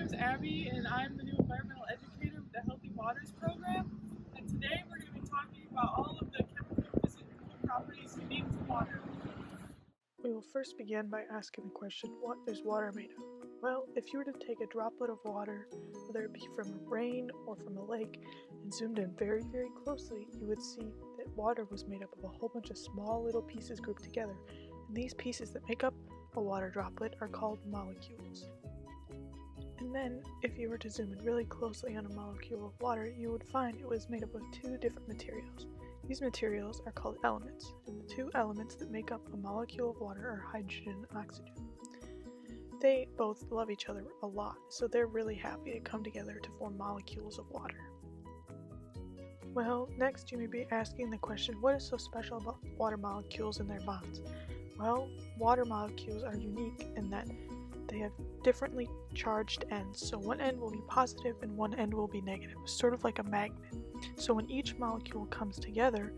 name's Abby, and I'm the new environmental educator with the Healthy Waters program. And today we're going to be talking about all of the chemical and physical properties unique to water. We will first begin by asking the question, what is water made of? Well, if you were to take a droplet of water, whether it be from rain or from a lake, and zoomed in very, very closely, you would see that water was made up of a whole bunch of small little pieces grouped together. And these pieces that make up a water droplet are called molecules. And then, if you were to zoom in really closely on a molecule of water, you would find it was made up of two different materials. These materials are called elements, and the two elements that make up a molecule of water are hydrogen and oxygen. They both love each other a lot, so they're really happy to come together to form molecules of water. Well, next you may be asking the question, what is so special about water molecules and their bonds? Well, water molecules are unique in that they have differently charged ends, so one end will be positive and one end will be negative, sort of like a magnet. So when each molecule comes together,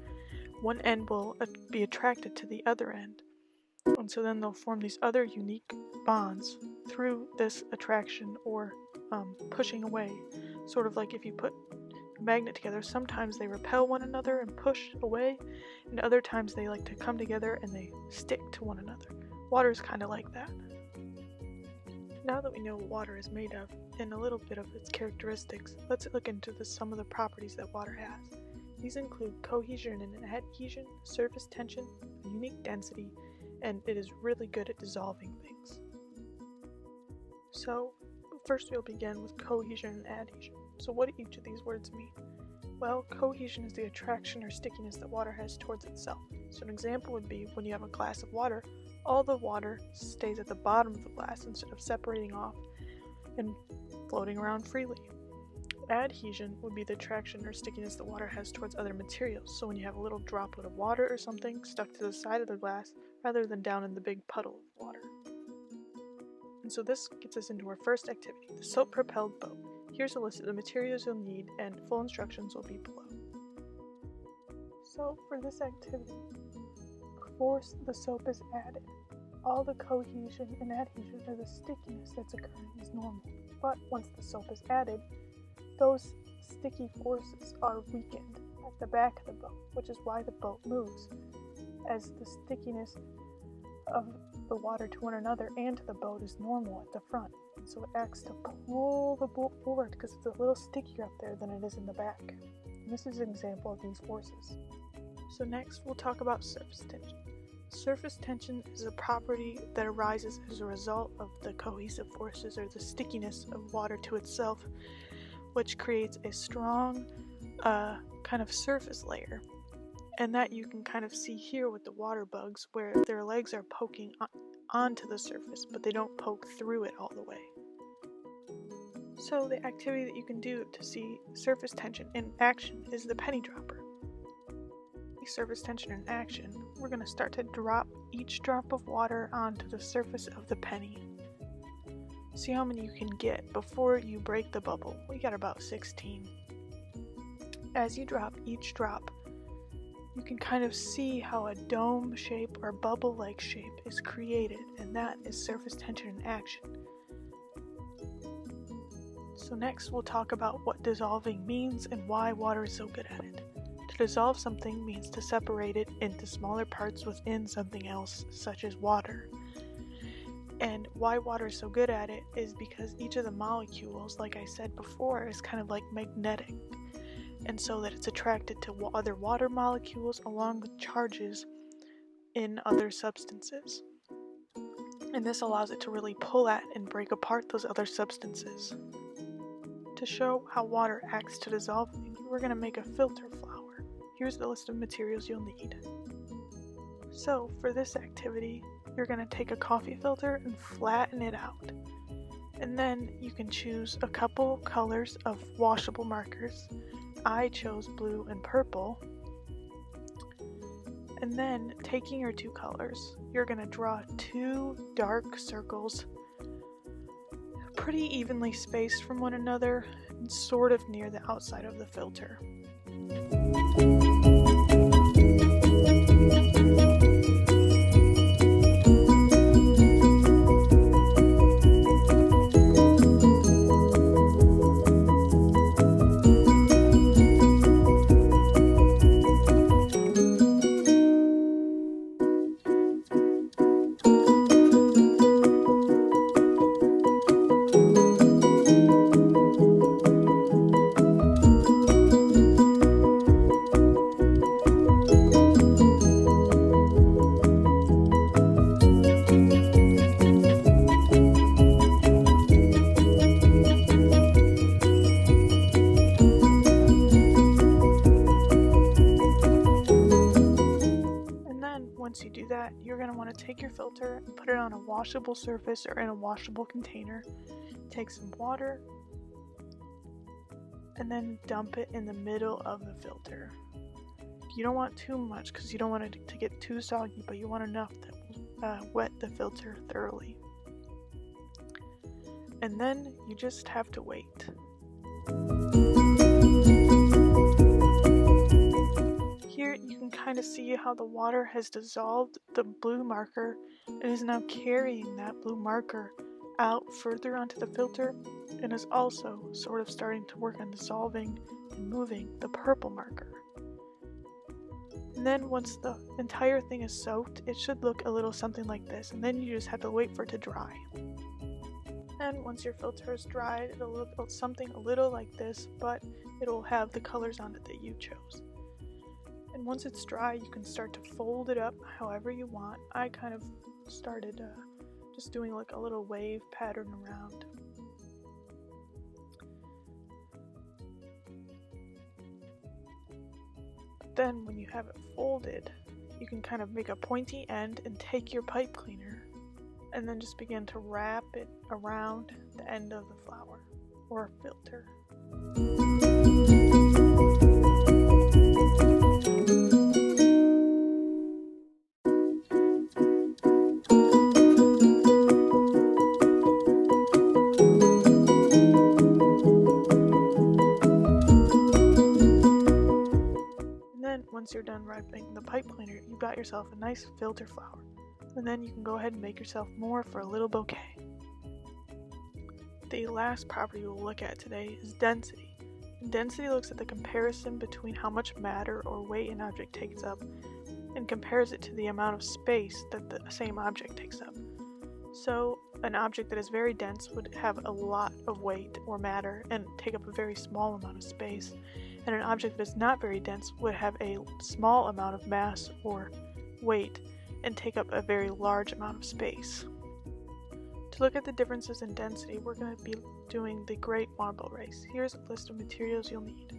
one end will be attracted to the other end, and so then they'll form these other unique bonds through this attraction or pushing away. Sort of like if you put a magnet together, sometimes they repel one another and push away, and other times they like to come together and they stick to one another. Water is kind of like that. Now that we know what water is made of and a little bit of its characteristics, let's look into some of the properties that water has. These include cohesion and adhesion, surface tension, a unique density, and it is really good at dissolving things. So, first we'll begin with cohesion and adhesion. So what do each of these words mean? Well, cohesion is the attraction or stickiness that water has towards itself. So an example would be when you have a glass of water, all the water stays at the bottom of the glass instead of separating off and floating around freely. Adhesion would be the attraction or stickiness that water has towards other materials. So when you have a little droplet of water or something stuck to the side of the glass rather than down in the big puddle of water. And so this gets us into our first activity, the soap-propelled boat. Here's a list of the materials you'll need, and full instructions will be below. So for this activity, before the soap is added, all the cohesion and adhesion or the stickiness that's occurring is normal. But once the soap is added, those sticky forces are weakened at the back of the boat, which is why the boat moves, as the stickiness of the water to one another and to the boat is normal at the front. And so it acts to pull the boat forward because it's a little stickier up there than it is in the back. And this is an example of these forces. So next we'll talk about surface tension. Surface tension is a property that arises as a result of the cohesive forces or the stickiness of water to itself, which creates a strong kind of surface layer. And that you can kind of see here with the water bugs, where their legs are poking onto the surface, but they don't poke through it all the way. So the activity that you can do to see surface tension in action is the penny dropper. Surface tension in action, we're going to start to drop each drop of water onto the surface of the penny. See how many you can get before you break the bubble. We got about 16. As you drop each drop, you can kind of see how a dome shape or bubble-like shape is created, and that is surface tension in action. So next we'll talk about what dissolving means and why water is so good at it. To dissolve something means to separate it into smaller parts within something else, such as water. And why water is so good at it is because each of the molecules, like I said before, is kind of like magnetic. And so that it's attracted to other water molecules along with charges in other substances. And this allows it to really pull at and break apart those other substances. To show how water acts to dissolve things, we're going to make a filter flower. Here's the list of materials you'll need. So for this activity, you're going to take a coffee filter and flatten it out. And then you can choose a couple colors of washable markers. I chose blue and purple. And then taking your two colors, you're going to draw two dark circles pretty evenly spaced from one another and sort of near the outside of the filter. filter and put it on a washable surface or in a washable container. Take some water and then dump it in the middle of the filter. You don't want too much because you don't want it to get too soggy, but you want enough that will wet the filter thoroughly. And then you just have to wait. Here you can kind of see how the water has dissolved the blue marker and is now carrying that blue marker out further onto the filter, and is also sort of starting to work on dissolving and moving the purple marker. And then once the entire thing is soaked, it should look a little something like this, and then you just have to wait for it to dry. And once your filter is dried, it'll look something a little like this, but it'll have the colors on it that you chose. And once it's dry, you can start to fold it up however you want. I kind of started just doing like a little wave pattern around. But then when you have it folded, you can kind of make a pointy end and take your pipe cleaner and then just begin to wrap it around the end of the flower or filter. Once you're done wrapping the pipe cleaner, you got yourself a nice filter flower. And then you can go ahead and make yourself more for a little bouquet. The last property we'll look at today is density. And density looks at the comparison between how much matter or weight an object takes up and compares it to the amount of space that the same object takes up. So an object that is very dense would have a lot of weight or matter and take up a very small amount of space. And an object that is not very dense would have a small amount of mass or weight and take up a very large amount of space. To look at the differences in density, we're going to be doing the Great Marble Race. Here's a list of materials you'll need.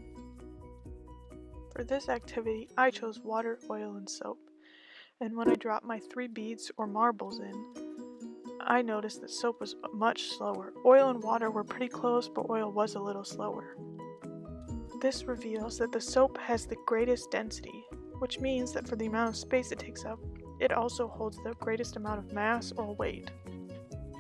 For this activity, I chose water, oil, and soap. And when I dropped my 3 beads or marbles in, I noticed that soap was much slower. Oil and water were pretty close, but oil was a little slower. This reveals that the soap has the greatest density, which means that for the amount of space it takes up, it also holds the greatest amount of mass or weight.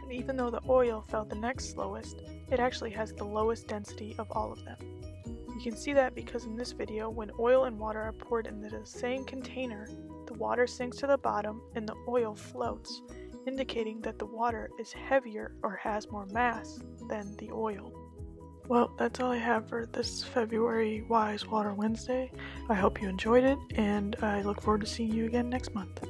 And even though the oil felt the next slowest, it actually has the lowest density of all of them. You can see that because in this video, when oil and water are poured into the same container, the water sinks to the bottom and the oil floats, indicating that the water is heavier or has more mass than the oil. Well, that's all I have for this February Wise Water Wednesday. I hope you enjoyed it, and I look forward to seeing you again next month.